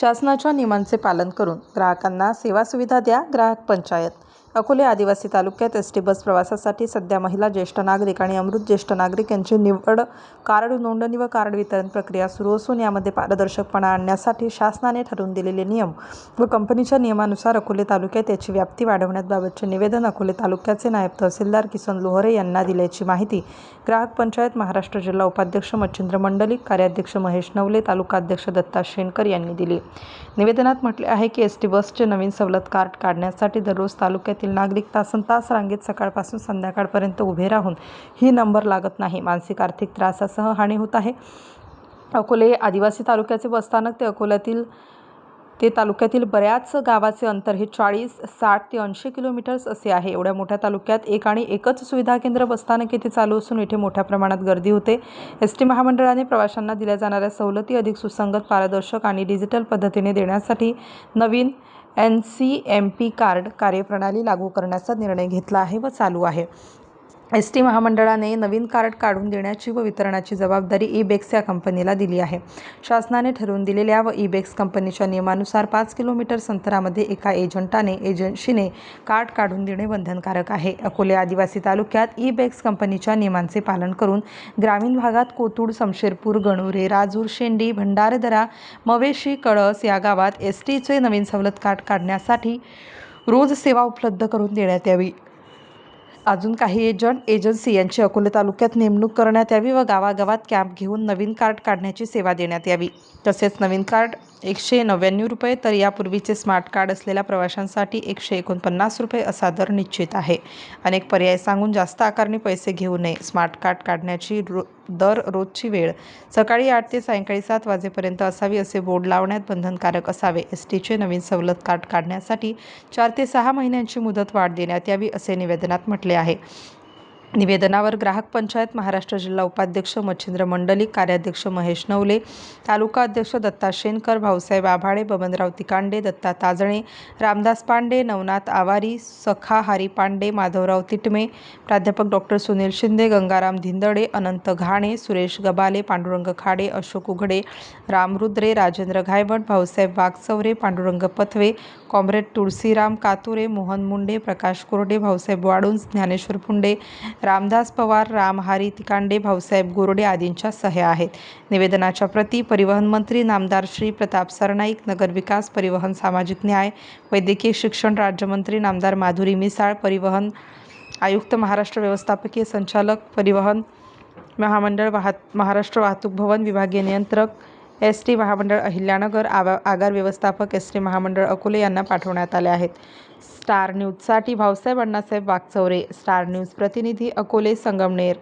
शासनाच्या नियमांचे पालन करून ग्राहकांना सेवा सुविधा द्या. ग्राहक पंचायत. अकोले आदिवासी तालुक्यात एसटी बस प्रवासासाठी सध्या महिला, ज्येष्ठ नागरिक आणि अमृत ज्येष्ठ नागरिक यांची निवड, कार्ड नोंदणी व कार्ड वितरण प्रक्रिया सुरू असून यामध्ये पारदर्शकपणा आणण्यासाठी शासनाने ठरवून दिलेले नियम व कंपनीच्या नियमानुसार अकोले तालुक्यात याची व्याप्ती वाढवण्याबाबतचे निवेदन अकोले तालुक्याचे नायब तहसीलदार किसन लोहरे यांना दिल्याची माहिती ग्राहक पंचायत महाराष्ट्र जिल्हा उपाध्यक्ष मच्छिंद्र मंडलिक, कार्याध्यक्ष महेश नवले, तालुका अध्यक्ष दत्ता शेनकर यांनी दिली. निवेदनात म्हटले आहे की एसटी बसचे नवीन सवलत कार्ड काढण्यासाठी दररोज तालुक्यातील नागरिक तासनतास रांगेत सकाळपासून संध्याकाळपर्यंत उभे राहून ही नंबर लागत नाही. मानसिक आर्थिक त्रासासह हानी होत आहे. अकोले आदिवासी तालुक्याचे बसस्थानक ते तालुक्यातील बऱ्याच गावाचे अंतर हे 40, 60 ते 80 किलोमीटर्स असे आहे. एवढ्या मोठ्या तालुक्यात एक आणि एकच सुविधा केंद्र बसस्थानक येथे चालू असून येथे मोठ्या प्रमाणात गर्दी होते. एसटी महामंडळाने प्रवाशांना दिल्या जाणाऱ्या सवलती अधिक सुसंगत, पारदर्शक आणि डिजिटल पद्धतीने देण्यासाठी नवीन NCMP कार्ड कार्यप्रणाली लागू करण्याचा निर्णय घेतला आहे व चालू आहे. एसटी महामंडळाने नवीन कार्ड काढून देण्याची व वितरणाची जबाबदारी इबेक्स या कंपनीला दिली आहे. शासनाने ठरवून दिलेल्या व इबेक्स कंपनीच्या नियमानुसार 5 किलोमीटर अंतरामध्ये एका एजंशीने कार्ड काढून देणे बंधनकारक आहे. अकोले आदिवासी तालुक्यात इबेक्स कंपनीच्या नियमांचे पालन करून ग्रामीण भागात कोथूड, समशेरपूर, गणोरे, राजूर, शेंडी, भंडारदरा, मवेशी, कळस या गावात एसटीचे नवीन सवलत कार्ड काढण्यासाठी रोज सेवा उपलब्ध करून देण्यात यावी. अजून काही एजन्सी यांची अकोले तालुक्यात नेमणूक करण्यात यावी व गावागावात कॅम्प घेऊन नवीन कार्ड काढण्याची सेवा देण्यात यावी. तसेच नवीन कार्ड 199 रुपये तर यापूर्वीचे स्मार्ट कार्ड असलेल्या प्रवाशांसाठी 149 रुपये असा दर निश्चित आहे. अनेक पर्याय सांगून जास्त आकारणी पैसे घेऊ नये. स्मार्ट कार्ड काढण्याची दर रोजची वेळ सकाळी 8 ते सायंकाळी 7 वाजेपर्यंत असावी असे बोर्ड लावण्यात बंधनकारक असावे. एसटीचे नवीन सवलत कार्ड काढण्यासाठी 4 ते 6 महिन्यांची मुदत वाढ देण्यात यावी असे निवेदनात म्हटले आहे. निवेदनावर ग्राहक पंचायत महाराष्ट्र जिल्हा उपाध्यक्ष मच्छिंद्र मंडलिक, कार्याध्यक्ष महेश नवले, तालुका अध्यक्ष दत्ता शेनकर, भाऊसाहेब आभाळे, बबनराव तिकांडे, दत्ता ताजणे, रामदास पांडे, नवनाथ आवारी, सखा हरी पांडे, माधवराव तिटमे, प्राध्यापक डॉ. सुनील शिंदे, गंगाराम धिंदडे, अनंत घाणे, सुरेश गबाले, पांडुरंग खाडे, अशोक उघडे, राम रुद्रे, राजेंद्र घायवट, भाऊसाहेब वाघचौरे, पांडुरंग पथवे, कॉम्रेड तुळशीराम कातुरे, मोहन मुंडे, प्रकाश कोरडे, भाऊसाहेब वाडुंज, ज्ञानेश्वर पुंडे, रामदास पवार, रामहारी तिकांडे, भाऊसाहेब गोरडे आदींच्या सह्या आहेत. निवेदनाच्या प्रती परिवहन मंत्री नामदार श्री प्रताप सरनाईक, नगरविकास, परिवहन, सामाजिक न्याय, वैद्यकीय शिक्षण राज्यमंत्री नामदार माधुरी मिसाळ, परिवहन आयुक्त महाराष्ट्र, व्यवस्थापकीय संचालक परिवहन महामंडळ, महाराष्ट्र वाहतूक भवन, विभागीय नियंत्रक एसटी महामंडळ अहिल्यानगर, आगार व्यवस्थापक एसटी महामंडळ अकोले यांना पाठवण्यात आले आहेत. स्टार न्यूजसाठी भाऊसाहेब अण्णासाहेब वाघचौरे, स्टार न्यूज प्रतिनिधी अकोले, संगमनेर.